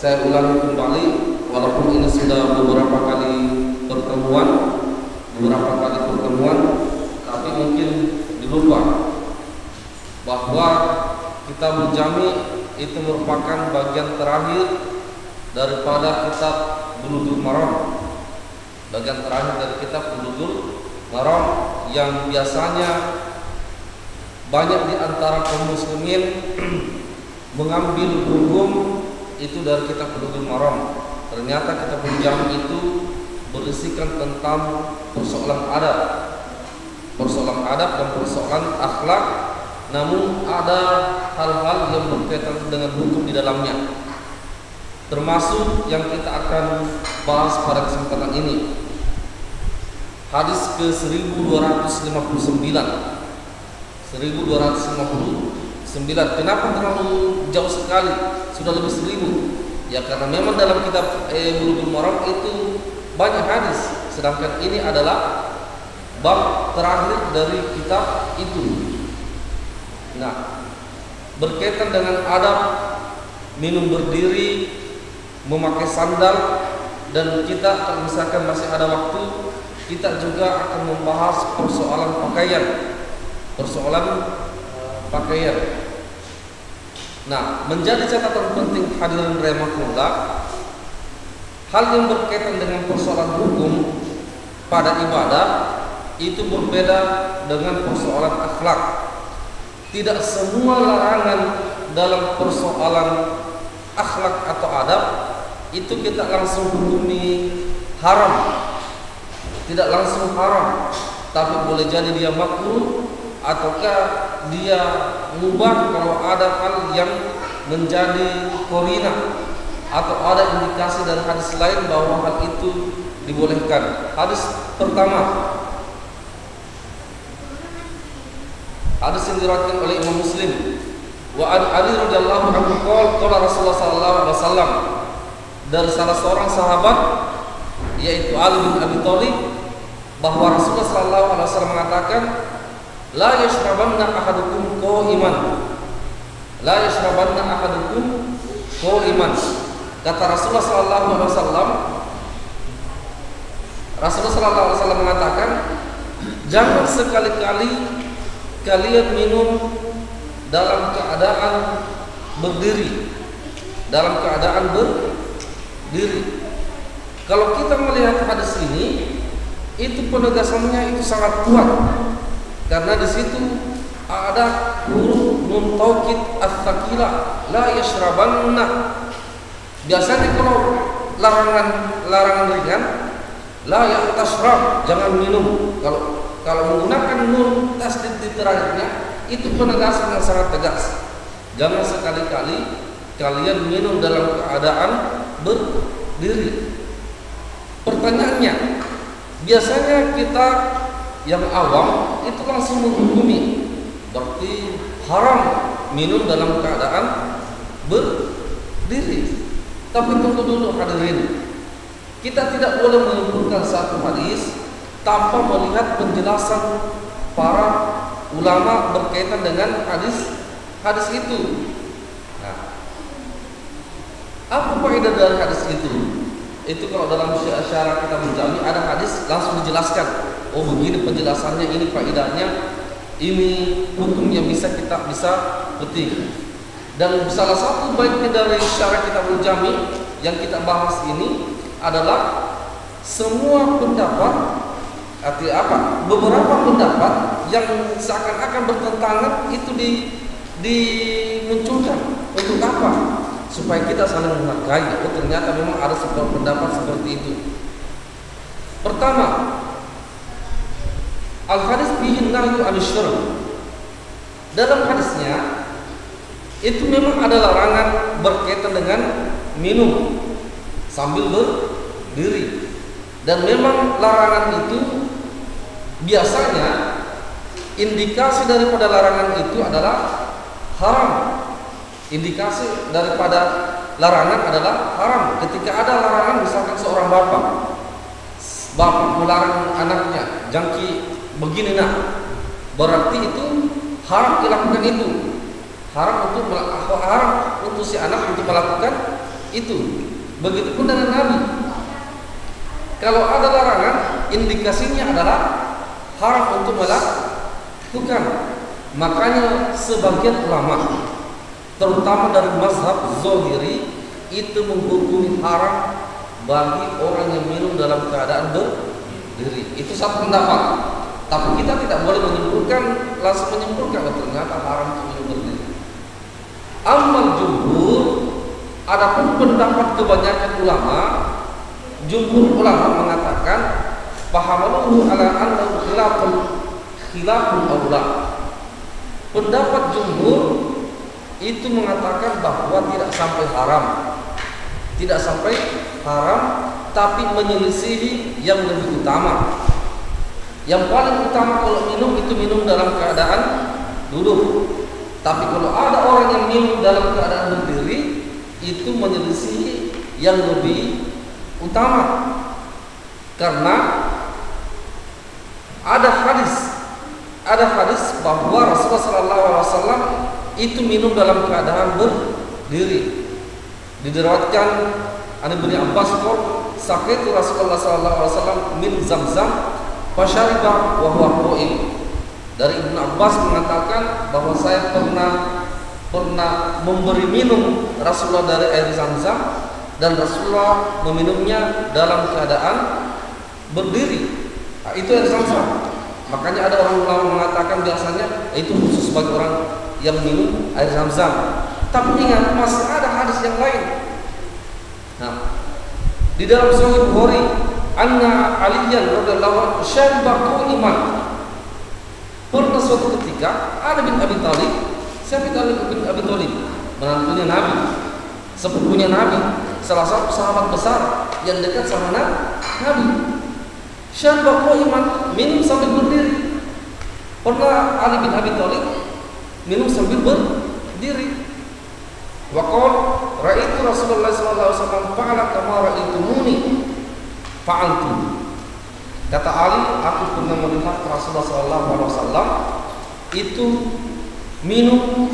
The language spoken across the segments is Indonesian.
Saya ulangi kembali, walaupun ini sudah beberapa kali pertemuan, tapi mungkin dilupa bahwa kitab Jami itu merupakan bagian terakhir daripada kitab Bulughul Maram. Bagian terakhir dari kitab Bulughul Maram yang biasanya banyak di antara kaum muslimin mengambil hukum itu dari kitab Bulughul Maram. Ternyata kitab Jami itu berisikan tentang persoalan adab dan persoalan akhlak, namun ada hal-hal yang berkaitan dengan hukum di dalamnya, termasuk yang kita akan bahas pada kesempatan ini. Hadis ke 1259. Kenapa terlalu jauh sekali? Sudah lebih 1000. Ya karena memang dalam kitab Bulughul Maram itu banyak hadis, sedangkan ini adalah bab terakhir dari kitab itu. Nah, berkaitan dengan adab minum berdiri, memakai sandal, dan kita kalau misalkan masih ada waktu, kita juga akan membahas persoalan pakaian. Nah, menjadi catatan penting hadirin rahimakumullah, hal yang berkaitan dengan persoalan hukum pada ibadah itu berbeda dengan persoalan akhlak. Tidak semua larangan dalam persoalan akhlak atau adab itu kita langsung hukumi haram. Tidak langsung haram, tapi boleh jadi dia makruh ataukah dia mubah kalau ada hal yang menjadi korina atau ada indikasi dari hadis lain bahwa hal itu dibolehkan. Hadis pertama, hadis yang diriwayatkan oleh Imam Muslim. Wa an Ali radhiyallahu anhu qala Rasulullah sallallahu alaihi wasallam, dari salah seorang sahabat yaitu Ali bin Abi Thalib, bahwa Rasulullah sallallahu alaihi wasallam mengatakan, la yashrabanna ahadukum qa'iman. Kata Rasulullah sallallahu alaihi wasallam, mengatakan, jangan sekali-kali kalian minum dalam keadaan berdiri. Kalau kita melihat hadis ini, itu penegasannya itu sangat kuat, karena di situ ada huruf nun taukid ats-tsaqila, la yashrabanna. Biasanya kalau larangan ringan, la ya'tashrab, jangan minum. Kalau menggunakan nun tasdid di terakhirnya, itu penegasan yang sangat tegas. Jangan sekali-kali kalian minum dalam keadaan berdiri. Pertanyaannya, biasanya kita yang awam itu langsung menghukumi, berarti haram minum dalam keadaan berdiri. Tapi tunggu dulu hadirin, kita tidak boleh menyimpulkan satu hadis tanpa melihat penjelasan para ulama berkaitan dengan hadis itu. Nah, apa faedah dari hadis itu? Itu kalau dalam syarah kita menjami ada hadis langsung dijelaskan. Oh begini penjelasannya, ini faedahnya, ini hukum yang bisa kita petik. Dan salah satu baiknya dari syarah kita menjami yang kita bahas ini adalah semua pendapat, artinya apa? Beberapa pendapat yang seakan-akan bertentangan itu dimunculkan. Untuk apa? Supaya kita saling menghargai. Oh ternyata memang ada sebuah pendapat seperti itu. Pertama, al-hadis fihi nahyu an-syurb. Dalam hadisnya itu memang ada larangan berkaitan dengan minum sambil berdiri. Dan memang larangan itu biasanya indikasi daripada larangan itu adalah haram. Indikasi daripada larangan adalah haram. Ketika ada larangan, misalkan seorang bapak melarang anaknya, jangki begini nak, berarti itu haram dilakukan itu. Haram untuk si anak untuk melakukan Itu. Begitupun dengan Nabi. Kalau ada larangan, indikasinya adalah haram untuk melakukan. Makanya sebagian ulama, terutama dari mazhab Zahiri, itu menghukumi haram bagi orang yang minum dalam keadaan berdiri. Itu satu pendapat. Tapi kita tidak boleh menyimpulkan, langsung menyimpulkan bahwa ternyata haram untuk minum berdiri. Amal jumhur, adapun pendapat kebanyakan ulama, jumhur ulama mengatakan fahamaluhu ala annahu khilaful aula. Pendapat jumhur itu mengatakan bahwa tidak sampai haram. Tidak sampai haram, tapi menyelisihi yang lebih utama. Yang paling utama kalau minum itu minum dalam keadaan duduk. Tapi kalau ada orang yang minum dalam keadaan berdiri, itu menyelisihi yang lebih utama. Karena ada hadis bahwa Rasulullah SAW itu minum dalam keadaan berdiri. Diriwayatkan an Ibnu Abbas qol saqitu Rasulullah SAW min Zamzam fasyariba wa huwa qa'im. Dari Ibnu Abbas mengatakan bahwa saya pernah memberi minum Rasulullah dari air Zamzam dan Rasulullah meminumnya dalam keadaan berdiri. Nah, itu air Zamzam. Makanya ada orang ulama mengatakan biasanya itu khusus bagi orang yang minum air Zamzam. Tapi ingat, masih ada hadis yang lain. Nah, di dalam Sahih Bukhari, anna Aliyan radhiyallahu anhu syariba iman. Pernah suatu ketika Ali bin Abi Thalib, siapa Ali bin Abi Thalib? Menantunya Nabi, sepupunya Nabi, salah satu sahabat besar yang dekat sama Nabi. Syariba iman, minum sambil berdiri. Pernah Ali bin Abi Thalib minum sambil berdiri. Wa qala ra'aitu Rasulullah sallallahu alaihi wasallam fa'ala kama ra'aitumuni fa'altu. Kata Ali, aku pernah melihat Rasulullah sallallahu alaihi wasallam itu minum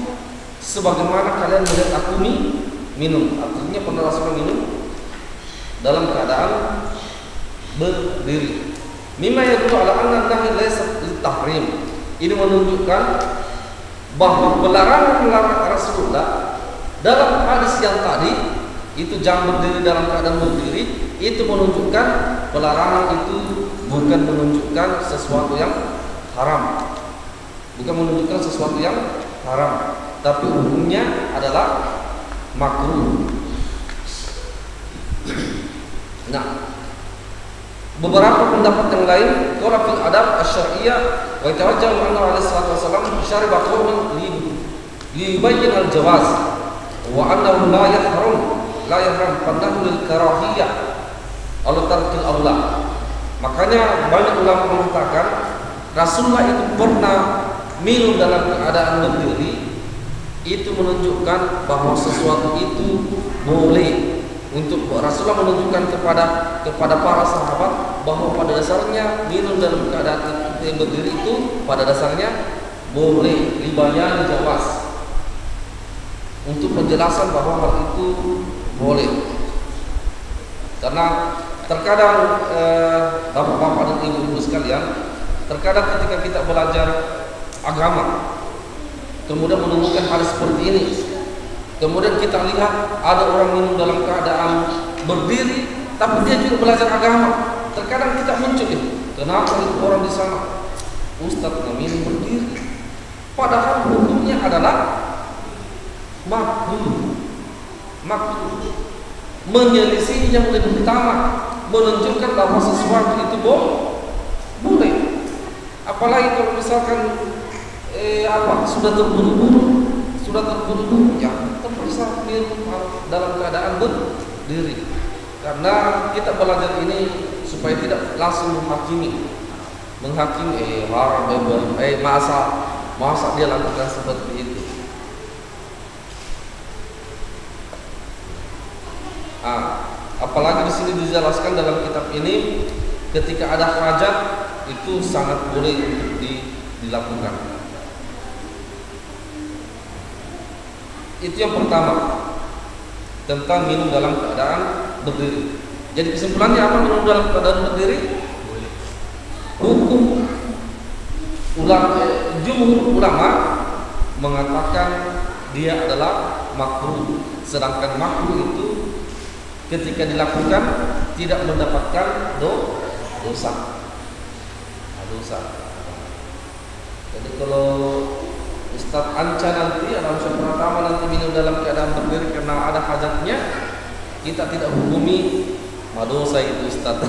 sebagaimana kalian melihat aku minum. Artinya pernah Rasulullah minum dalam keadaan berdiri. Mimma yadullu ala anna nahy laysa litahrim. Ini menunjukkan bahwa pelarangan Rasulullah dalam hadis yang tadi itu jangan berdiri dalam keadaan berdiri, itu menunjukkan pelarangan itu bukan menunjukkan sesuatu yang haram, bukan menunjukkan sesuatu yang haram, tapi hukumnya adalah makruh. Nah, beberapa pendapat yang lain, qala fil adab asy-syar'iyyah wa tawajjahu anna alaihi salatu wasallam syariba qawman li yubayyin al-jawaz wa annahu la yahram fanahu lil karahiyah ala tarkil aula. Makanya banyak ulama mengatakan Rasulullah itu pernah minum dalam keadaan berdiri, itu menunjukkan bahwa sesuatu itu boleh. Untuk Rasulullah menunjukkan kepada para sahabat bahwa pada dasarnya minum dalam keadaan berdiri itu pada dasarnya boleh, dibayar jawaz. Untuk penjelasan bahwa hal itu boleh. Karena terkadang bapak-bapak dan ibu-ibu sekalian, terkadang ketika kita belajar agama, kemudian menemukan hal seperti ini, kemudian kita lihat ada orang minum dalam keadaan berdiri, tapi dia juga belajar agama. Terkadang kita muncul, kenapa orang di sana Ustadz minum berdiri? Padahal hukumnya adalah makruh, menyelisih yang lebih utama, menunjukkan bahwa sesuatu itu boleh. Apalagi kalau misalkan sudah terburu-buru, ya terpaksa minum dalam keadaan berdiri. Karena kita belajar ini supaya tidak langsung menghakimi masa dia lakukan seperti itu. Apalagi di sini dijelaskan dalam kitab ini, ketika ada hajat itu sangat boleh untuk dilakukan. Itu yang pertama. tentang minum dalam keadaan berdiri. Jadi kesimpulannya apa minum dalam keadaan berdiri? Hukum jumhur ulama mengatakan dia adalah makruh. Sedangkan makruh itu ketika dilakukan tidak mendapatkan dosa. Jadi kalau Ustaz Anca nanti atau Ustaz Pratama nanti minum dalam keadaan berdiri karena ada hajatnya, kita tidak hukumi dosa itu Ustaz.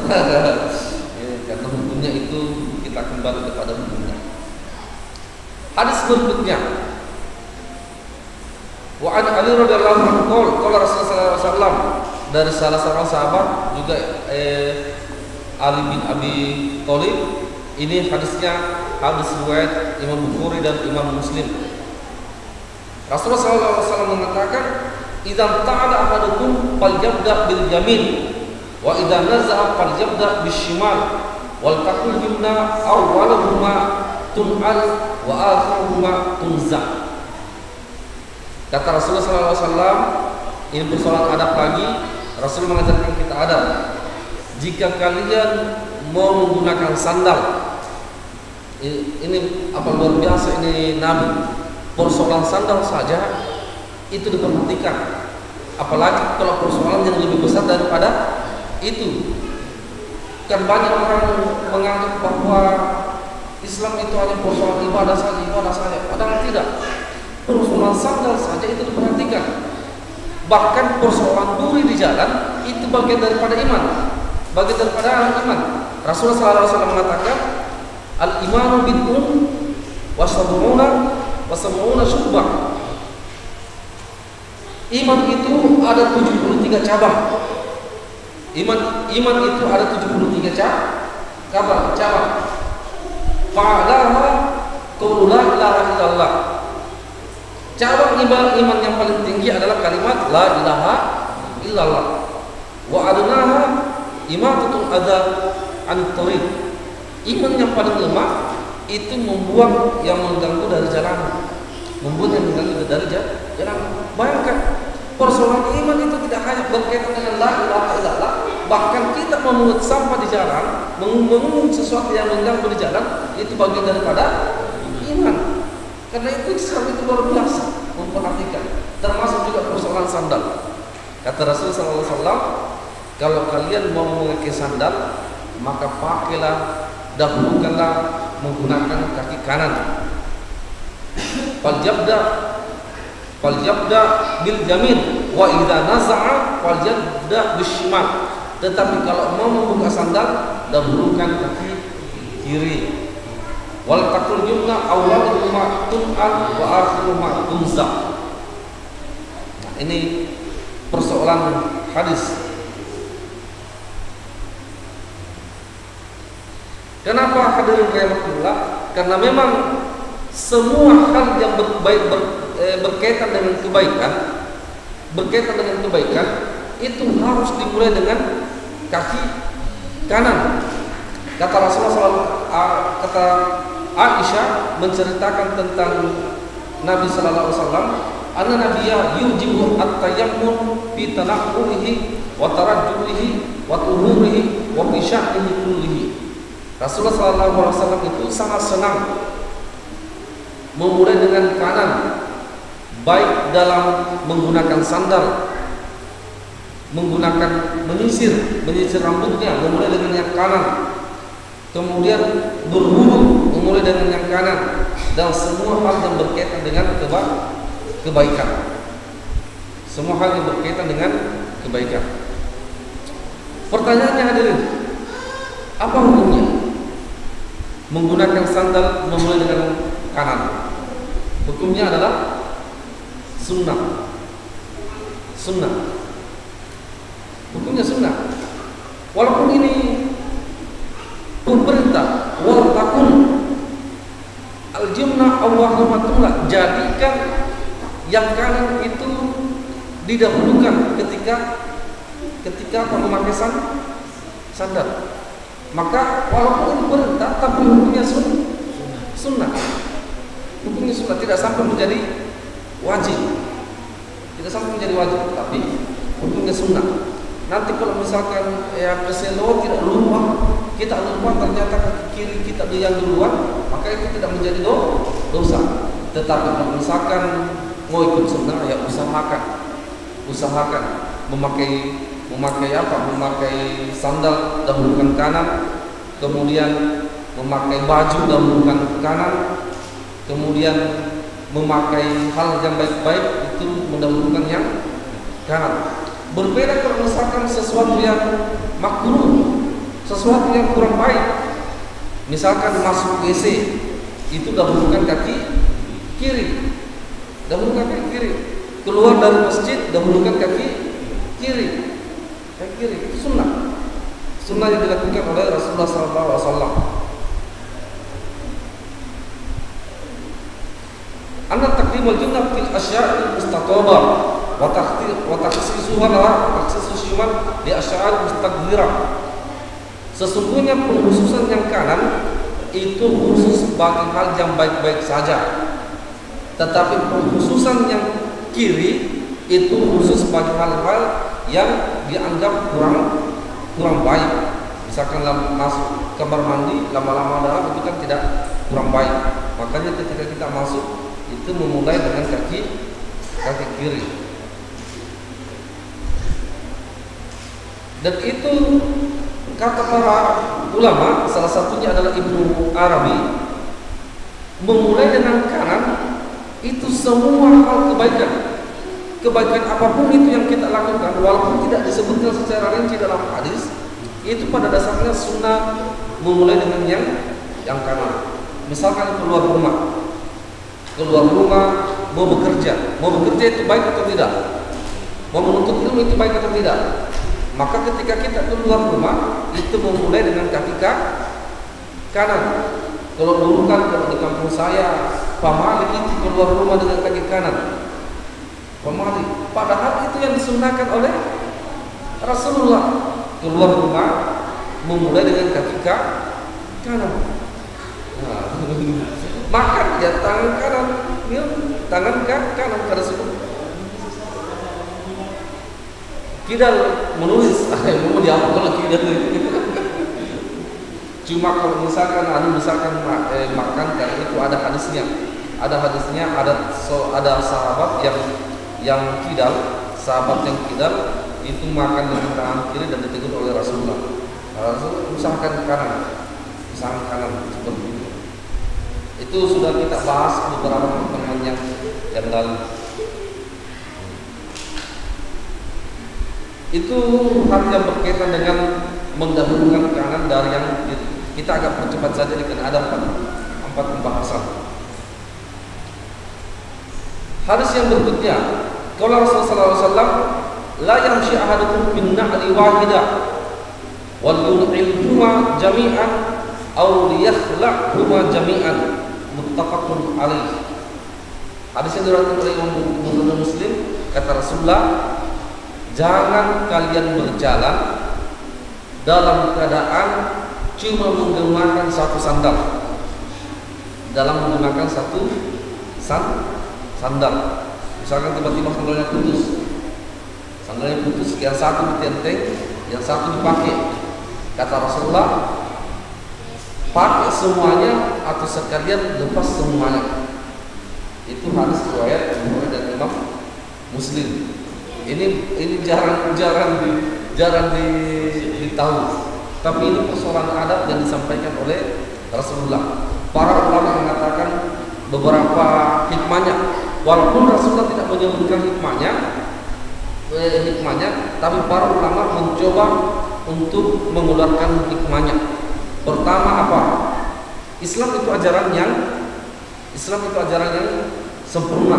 Ya, karena hukumnya itu kita kembali kepada hukumnya. Hadis berikutnya, wa an Ali radhiyallahu anhu qala Rasulullah sallallahu alaihi wasallam, dari salah seorang sahabat juga Ali bin Abi Thalib. Ini hadisnya hadis riwayat Imam Bukhari dan Imam Muslim. Rasulullah sallallahu alaihi wasallam mengatakan, "Idza ta'ala ahadukum falyabda bil yamin wa idza naza'a falyabda bis shimal wal taqul yumna awwaluhuma tun'al wa akhiruhuma tunza." Kata Rasulullah sallallahu alaihi wasallam, ini persoalan adab lagi. Rasul mengajarkan kita adab. Jika kalian mau menggunakan sandal, ini apa luar biasa ini Nabi. Persoalan sandal saja itu diperhatikan, apalagi kalau persoalan yang lebih besar daripada itu. Kan banyak orang menganggap bahwa Islam itu hanya persoalan ibadah saja, padahal tidak. Persoalan sandal saja itu diperhatikan. Bahkan persoalan duri di jalan itu bagian daripada iman, bagian daripada iman. Rasulullah SAW mengatakan, al-imanu bid'un wa sab'una syu'bah. Iman itu ada 73 cabang. Iman itu ada 73 cabang. Fa'alaha qawlu la ilaha illallah. Cabang iman yang paling tinggi adalah kalimat la ilaha illallah. Wa adnaha imatatul adza an tariq. Iman yang paling lemah itu membuang yang mengganggu dari jalan. Bayangkan, persoalan iman itu tidak hanya berkaitan dengan la ilaha illallah, bahkan kita memungut sampah di jalan, mengungut sesuatu yang mengganggu di jalan, itu bagian daripada iman. Karena itu Islam itu luar biasa memperhatikan, termasuk juga persoalan sandal. Kata Rasulullah SAW, kalau kalian mau memakai sandal, maka pakailah, dahulukanlah menggunakan kaki kanan. Faljabda bil yamin wa idza naza'a faljabda bis shimal. Tetapi kalau mau membuka sandal, dahulukan kaki kiri. Wal taqul yumna awwaluhuma tun'al wa akhiruhuma tunza. Nah, ini persoalan hadis. Kenapa hadirin rahimakumullah? Karena memang semua hal yang berkaitan dengan kebaikan itu harus dimulai dengan kaki kanan. Kata Rasulullah kata Aisyah menceritakan tentang Nabi sallallahu alaihi wasallam, anna nabiyya yujibu at-tayammun fi tanaqqulihi wa tarajjulihi wa tuhurihi wa fi sya'nihi kullihi. Rasulullah sallallahu alaihi wasallam itu sangat senang memulai dengan kanan, baik dalam menggunakan sandal, menggunakan menyisir rambutnya, memulai dengan yang kanan. Kemudian berwudu, memulai dengan yang kanan, dan semua hal yang berkaitan dengan kebaikan. Semua hal yang berkaitan dengan kebaikan. Pertanyaannya hadirin, apa hukumnya menggunakan sandal memulai dengan kanan? Hukumnya adalah sunnah. Hukumnya sunnah. Walaupun ini perintah, wal takun al-jumna awwalumatullah, jadikan yang kanan itu didahulukan ketika memakai sandal. Maka walaupun ini perintah, tapi hukumnya sunnah. Hukumnya sunnah, tidak sampai menjadi wajib. Tapi hukumnya sunnah. Nanti kalau misalkan ya keselio tidak lupa, kita lupa ternyata kaki kiri kita yang duluan, maka itu tidak menjadi dosa. Tetapi kalau misalkan mau ikut sunnah, ya usahakan memakai apa? Memakai sandal dahulukan kanan, kemudian memakai baju dahulukan kanan, kemudian memakai hal yang baik-baik itu mendahulukan yang kanan. Berbeda kalau misalkan sesuatu yang makruh, sesuatu yang kurang baik, misalkan masuk WC itu dahulukan kaki kiri, keluar dari masjid dahulukan kaki kiri itu sunnah yang dilakukan oleh Rasulullah SAW. Anna taqdimul jannah fil asya'il mustatabah wa takhsisuha li asya'il mustaqdirah. Sesungguhnya pengkhususan yang kanan itu khusus bagi hal yang baik-baik saja, tetapi pengkhususan yang kiri itu khusus bagi hal-hal yang dianggap kurang baik. Misalkan masuk kamar mandi lama-lama dalam itu kan tidak kurang baik. Makanya ketika kita masuk itu memulai dengan kaki kiri. Dan itu kata para ulama, salah satunya adalah Ibnu Arabi, memulai dengan kanan itu semua hal kebaikan apapun itu yang kita lakukan, walaupun tidak disebutkan secara rinci dalam hadis, itu pada dasarnya sunnah memulai dengan yang kanan. Misalkan keluar rumah mau bekerja itu baik atau tidak, mau menuntut ilmu itu baik atau tidak, maka ketika kita keluar rumah itu memulai dengan kaki kanan. Kalau dulu kan kalau di kampung saya pamali itu keluar rumah dengan kaki kanan, pamali. Padahal itu yang disunnahkan oleh Rasulullah, keluar rumah memulai dengan kaki kanan. Nah, makan ya tangan kanan, tangan kanan pada sebelum kidal menulis, mau diapa kalau kidal. Cuma kalau misalkan makan karena itu ada hadisnya, ada sahabat yang kidal, itu makan dengan tangan kiri dan ditegur oleh Rasulullah. Rasul usahakan kanan seperti itu. Itu sudah kita bahas beberapa pertemuan yang lalu. Itu hal yang berkaitan dengan mendahulukan kanan dari yang kiri. Kita agak percepat saja karena ada empat pembahasan. Hadis yang berikutnya, kalau Rasulullah SAW, la yamshi ahadukum bin na'li wahidah wal yul'ilhuma jami'an aw liyakhla'huma jami'an, muttafaqun alaih. Hadis yang diriwayatkan oleh Imam Muslim, kata Rasulullah, jangan kalian berjalan dalam keadaan cuma menggunakan satu sandal. Dalam menggunakan satu sandal, misalkan tiba-tiba sandalnya putus, yang satu ditenteng, yang satu dipakai. Kata Rasulullah, pakai semuanya atau sekalian lepas semuanya. Itu hadis riwayat Bukhari dan Imam Muslim. Ini jarang ditahu. Tapi ini persoalan adab yang disampaikan oleh Rasulullah. Para ulama mengatakan beberapa hikmahnya, walaupun Rasulullah tidak menyebutkan hikmahnya, tapi para ulama mencoba untuk mengeluarkan hikmahnya. Pertama apa? Islam itu ajaran yang sempurna,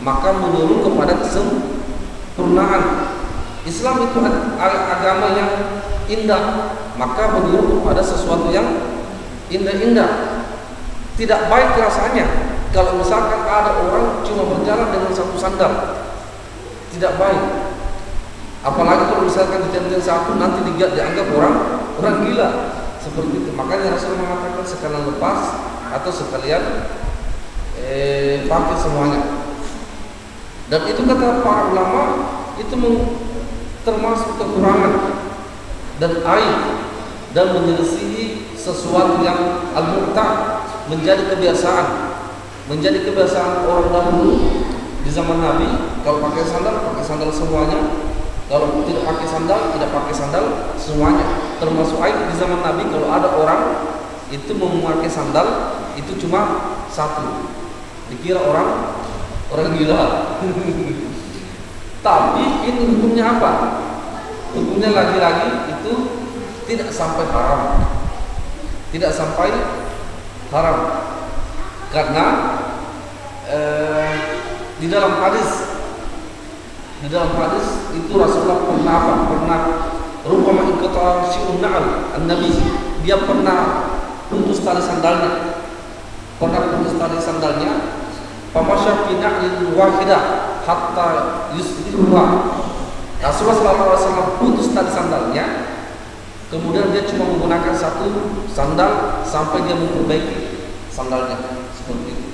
maka menyuruh kepada kesempurnaan. Islam itu agama yang indah, maka menyuruh kepada sesuatu yang indah-indah. Tidak baik rasanya kalau misalkan ada orang cuma berjalan dengan satu sandal, tidak baik. Apalagi kalau misalkan ditenteng satu, nanti dianggap orang gila seperti itu. Makanya Rasul mengatakan sekalian lepas atau sekalian pakai semuanya. Dan itu kata para ulama itu termasuk kekurangan dan aib dan menyelisihi sesuatu yang al-mu'tad, menjadi kebiasaan orang dahulu di zaman Nabi. Kalau pakai sandal semuanya, kalau tidak pakai sandal semuanya. Termasuk aib di zaman Nabi, kalau ada orang itu memakai sandal itu cuma satu, dikira orang gila. Tapi ini hukumnya apa? Hukumnya lagi-lagi itu tidak sampai haram, karena di dalam hadis itu Rasulullah pernah rupama ikata syu'un na'al an-nabi, dia pernah putus tali sandalnya, pamasya fi na'lin wahidah hatta yuslihuha. Rasulullah SAW putus tali sandalnya, kemudian dia cuma menggunakan satu sandal sampai dia memperbaiki sandalnya, seperti itu.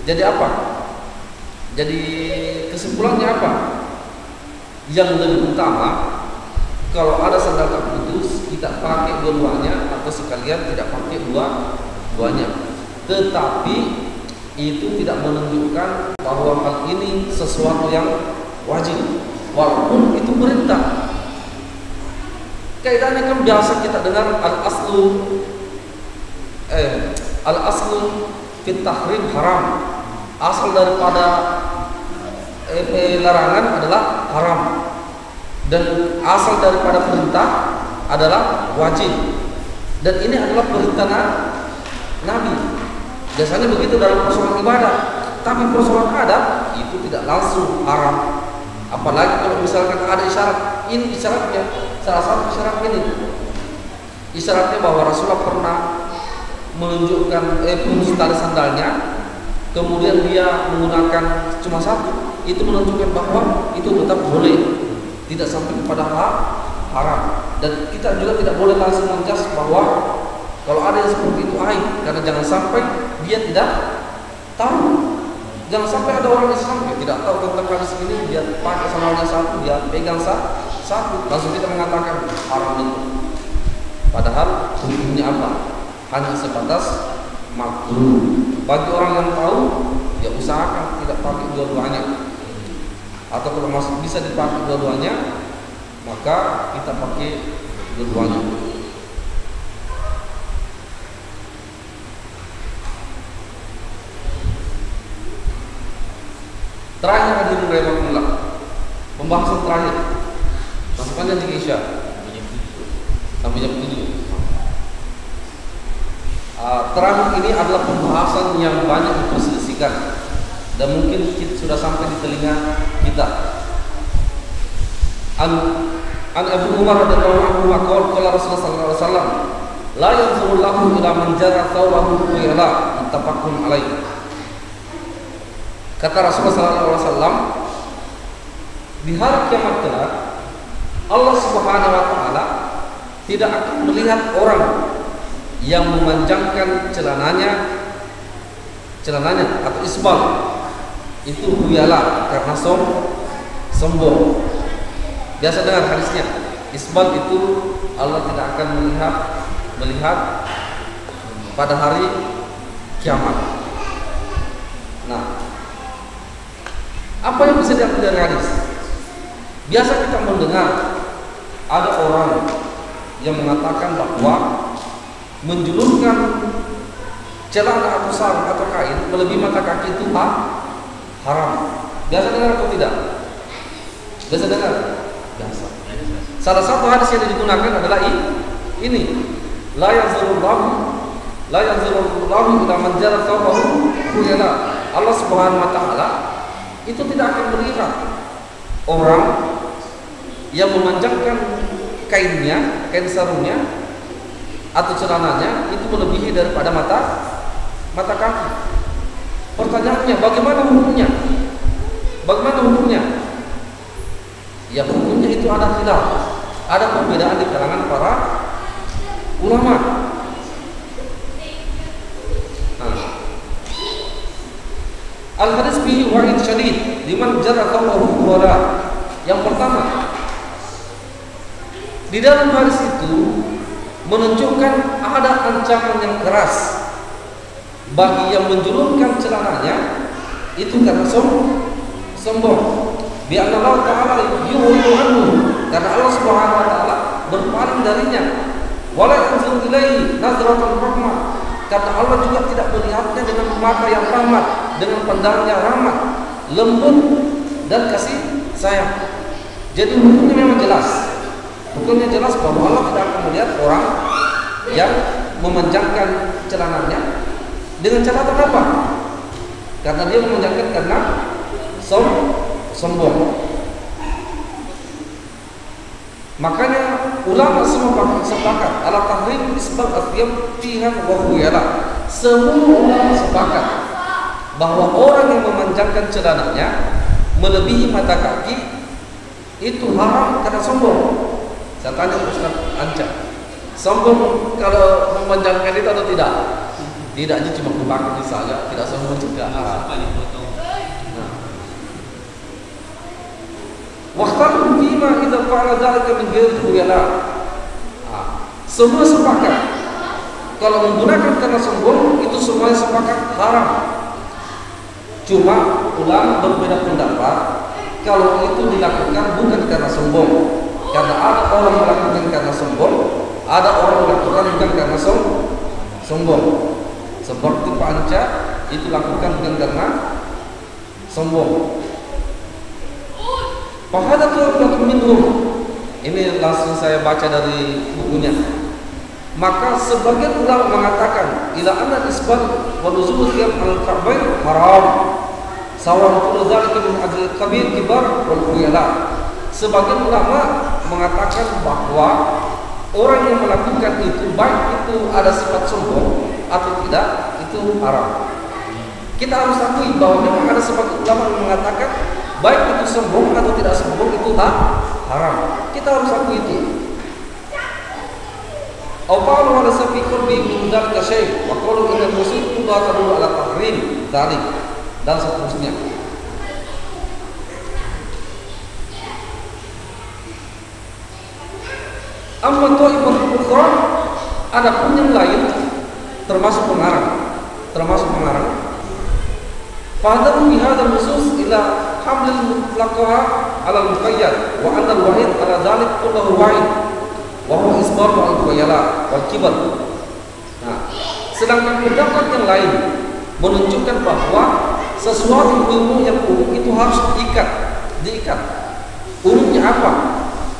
Jadi apa? Jadi kesimpulannya apa? Yang lebih utama, kalau ada sandal terputus, kita pakai dua-duanya atau sekalian tidak pakai dua-duanya. Tetapi itu tidak menunjukkan bahwa hal ini sesuatu yang wajib, walaupun itu perintah. Kaidahnya kan biasa kita dengar al-aslu fit tahrim haram. Asal daripada larangan adalah haram, dan asal daripada perintah adalah wajib. Dan ini adalah perintah Nabi. Biasanya begitu dalam persoalan ibadah. Tapi persoalan adat itu tidak langsung haram. Apalagi kalau misalkan ada isyarat. Ini isyaratnya, salah satu isyarat ini. Isyaratnya bahwa Rasulullah pernah menunjukkan putus tali sandalnya, kemudian dia menggunakan cuma satu. Itu menunjukkan bahwa itu tetap boleh, tidak sampai kepada haram. Dan kita juga tidak boleh langsung menjudge bahwa kalau ada yang seperti itu aib, karena jangan sampai dia tidak tahu. Jangan sampai ada orang Islam yang tidak tahu tentang hadis ini, dia pakai sandalnya satu, dia pegang satu, langsung kita mengatakan haram itu. Padahal hukumnya apa? Hanya sebatas makruh. Bagi orang yang tahu, ya usahakan tidak pakai dua-duanya. Atau kalau masih bisa dipakai dua-duanya, maka kita pakai dua-duanya. Terakhir hadirin rahimakumullah, pembahasan terakhir masih panjang di Isya sampai jam 7. Terakhir ini adalah pembahasan yang banyak diperselisihkan dan mungkin sudah sampai di telinga kita. An Abu Umar radhiyallahu anhu qala Rasulullah sallallahu alaihi wasallam, la yanzurullahu ila man jara thawbahu qila, muttafaqun alaih. Kata Rasulullah SAW, di hari kiamat kelak Allah Subhanahu Wa Taala tidak akan melihat orang yang memanjangkan celananya atau isbal, itu huyala karena sombong. Biasa dengar hadisnya, isbal itu Allah tidak akan melihat pada hari kiamat. Nah, apa yang bisa diambil dari hadis? Biasa kita mendengar ada orang yang mengatakan bahwa menjulurkan celana atau sarung atau kain melebihi mata kaki itu haram. Biasa dengar atau tidak? Biasa dengar? Biasa. Salah satu hadis yang digunakan adalah ini. La yanzurullahu ila man jara thawbahu khuyala. Allah Subhanahu Wa Taala itu tidak akan melihat orang yang memanjangkan kain sarungnya atau celananya itu melebihi daripada mata kaki. Pertanyaannya, bagaimana hukumnya? Ya, hukumnya itu ada khilaf, ada perbedaan di kalangan para ulama. Al-hadis fihi wa'id syadid liman jara thawbahu wala. Yang pertama, Di dalam hadis itu menunjukkan ada ancaman yang keras bagi yang menjulurkan celananya itu karena sombong. Biar Allah Taala yuhulu anhu, karena Allah Subhanahu Wa Taala berpaling darinya. Wala yanzur ilaihi nazratul rahmah, karena Allah juga tidak melihatnya dengan mata yang rahmat, dengan pandangan yang rahmat, lembut dan kasih sayang. Jadi hukumnya memang jelas. Hukumnya jelas bahwa Allah tidak akan melihat orang yang memanjangkan celananya dengan catatan apa? Karena dia memanjangkan karena sombong. Makanya ulama semua sepakat ala tahrim isbal athiyab tihan wa khuyala. Semua ulama sepakat bahwa orang yang memanjangkan celananya melebihi mata kaki itu haram karena sombong. Saya tanya Ustaz Anca, sombong kalau memanjangkan itu atau tidak? Tidak, aja cuma kebakar saja, tidak sombong juga. Waqtalu bima idza fa'ala dzalika min ghairi khuyala. Semua sepakat kalau menggunakan karena sombong itu semuanya sepakat haram. Cuma ulama berbeda pendapat kalau itu dilakukan bukan karena sombong. Karena ada orang melakukan karena sombong, ada orang melakukan bukan karena sombong. Seperti Pak Anca itu lakukan bukan karena sombong. Fahadatul minhum. Ini langsung saya baca dari bukunya. Maka sebagian ulama mengatakan ila anna isbat wa nuzul thiyab al-ka'bain haram. Sawan kullu dzalika min ajli kabir kibar wal khuyala. Sebagian ulama mengatakan bahwa orang yang melakukan itu baik itu ada sifat sombong atau tidak itu haram. Kita harus akui bahwa memang ada sebagian ulama yang mengatakan baik itu sombong atau tidak sombong itu haram. Kita harus akui itu. Awalu ala safi qurbi min dzalika syai' wa qalu inna musyrik la tadullu ala tahrim dzalik dan seterusnya. Amma ta'ifatul ukhra, ada pun yang lain termasuk pengarang. Fahadaru bi hadzal nusus ila hamlil mutlaqaha ala al-muqayyad wa anna al-wahid ala dzalik kulluhu wahid wa huwa isbatu al-khuyala wal kibar. Nah, sedangkan pendapat yang lain menunjukkan bahwa sesuatu ilmu yang umum itu harus diikat. Umumnya apa?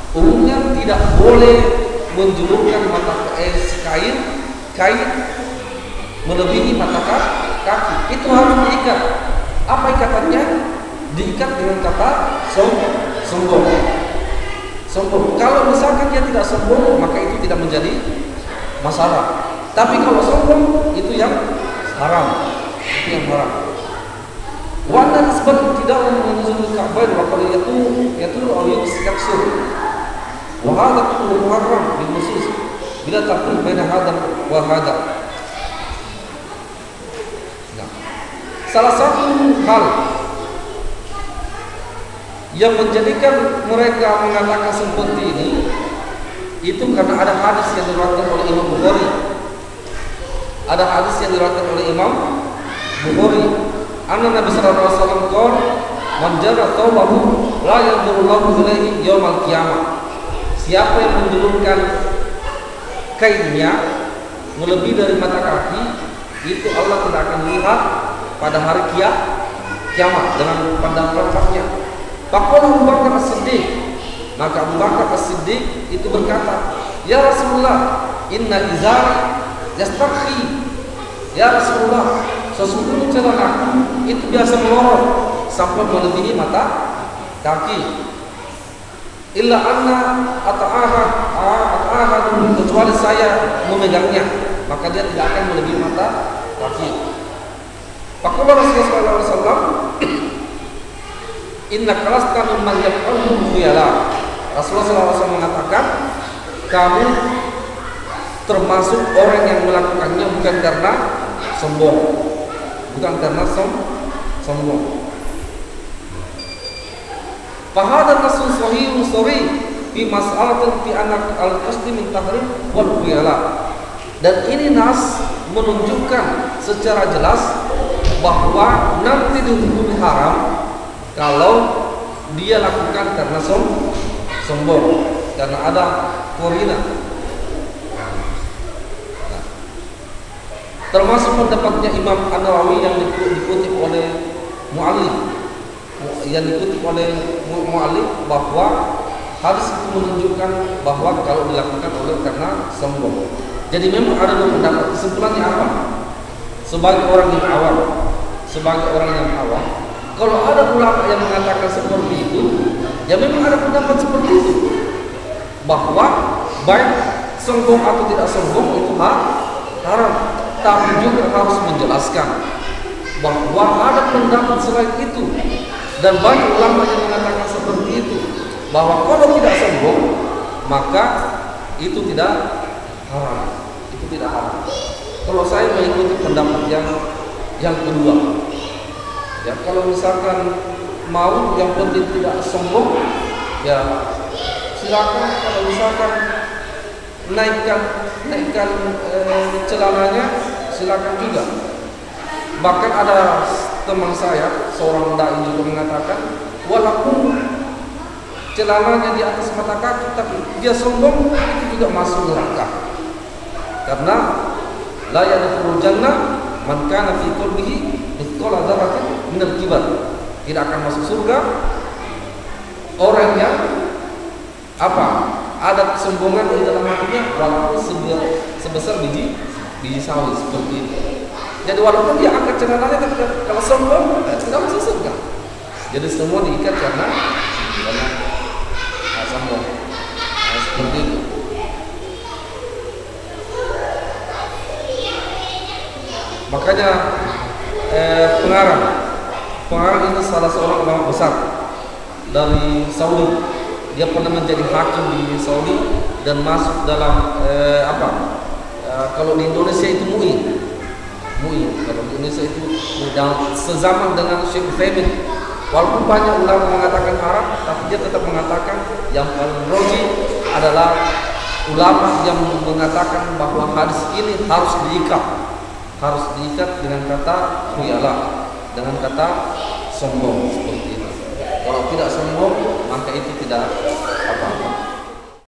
Umumnya tidak boleh menjulurkan mata kain melebihi mata kaki. Itu harus diikat. Apa ikatannya? Diikat dengan kata sombong. Kalau misalkan dia tidak sombong, maka itu tidak menjadi masalah. Tapi kalau sombong, itu yang haram. Wana nisbah tidak menunjukkan Ka'bah wa qad yatu aw yaksur. Wa hadha kullu muharram bil nusus bila taqul baina hadha wa hadha. Salah satu hal yang menjadikan mereka mengatakan seperti ini itu karena ada hadis yang diriwayatkan oleh Imam Bukhari. Ada hadis yang diriwayatkan oleh Imam Bukhari. Anna Nabi sallallahu alaihi wasallam qala man jarra thawbahu la yanzurullahu ilaihi yaumal qiyamah. Siapa yang menjulurkan kainnya melebihi dari mata kaki, itu Allah tidak akan lihat pada hari kiamat dengan pandangan rahmatnya. Faqala Abu Bakar As-Siddiq, maka Abu Bakar As-Siddiq itu berkata, "Ya Rasulullah, inna izari yastarhi." Ya Rasulullah, sesungguhnya celanaku itu biasa melorot sampai melebihi mata kaki. Illa anna ata'ahad kecuali saya memegangnya, maka dia tidak akan melebihi mata kaki. Faqala Rasulullah sallallahu alaihi wasallam, "Inna kalasta mimman yaf'aluhu khuyala." Rasulullah sallallahu alaihi wasallam mengatakan, kamu termasuk orang yang melakukannya bukan karena sombong. Fahadha nasun sahihun sharih fi fi mas'alatin fi anak al-qasdi min tahrim wal khuyala. Dan ini nas menunjukkan secara jelas bahwa nanti dihukumi haram kalau dia lakukan karena sombong, karena ada korina. Termasuk pendapatnya Imam An-Nawawi yang dikutip oleh Mu'allif, bahwa hadis itu menunjukkan bahwa kalau dilakukan oleh karena sombong. Jadi memang ada dua pendapat. Kesimpulannya apa? Sebagai orang yang awam, kalau ada ulama yang mengatakan seperti itu, ya memang ada pendapat seperti itu, bahwa baik sombong atau tidak sombong itu haram. Tapi juga harus menjelaskan bahwa ada pendapat selain itu, dan banyak ulama yang mengatakan seperti itu, bahwa kalau tidak sombong maka itu tidak haram. Kalau saya mengikuti pendapat yang kedua, ya kalau misalkan mau yang penting tidak sombong, ya silakan. Kalau misalkan naikkan celananya, silakan juga. Bahkan ada teman saya, seorang dai juga mengatakan, walaupun celananya di atas mata kaki tapi dia sombong, itu juga masuk neraka. Karena la yadkhulul jannah man kana fi qalbihi mithqala dzarratin minal kibar. Tidak akan masuk surga orang yang ada kesombongan di dalam hatinya, walaupun sebesar biji sawi, seperti itu. Jadi walaupun dia angkat celananya, tapi kalau sombong tidak masuk surga. Jadi semua diikat karena sombong. Seperti itu. Makanya pengarang itu salah seorang ulama besar dari Saudi. Dia pernah menjadi hakim di Saudi dan masuk dalam kalau di Indonesia itu MUI. Kalau di Indonesia itu dan sezaman dengan Syekh Utsaimin. Walaupun banyak ulama mengatakan haram, tapi dia tetap mengatakan yang paling rajih adalah ulama yang mengatakan bahwa hadis ini harus diikat dengan kata khuyala, dengan kata sombong, seperti itu. Kalau tidak sombong, maka itu tidak apa-apa.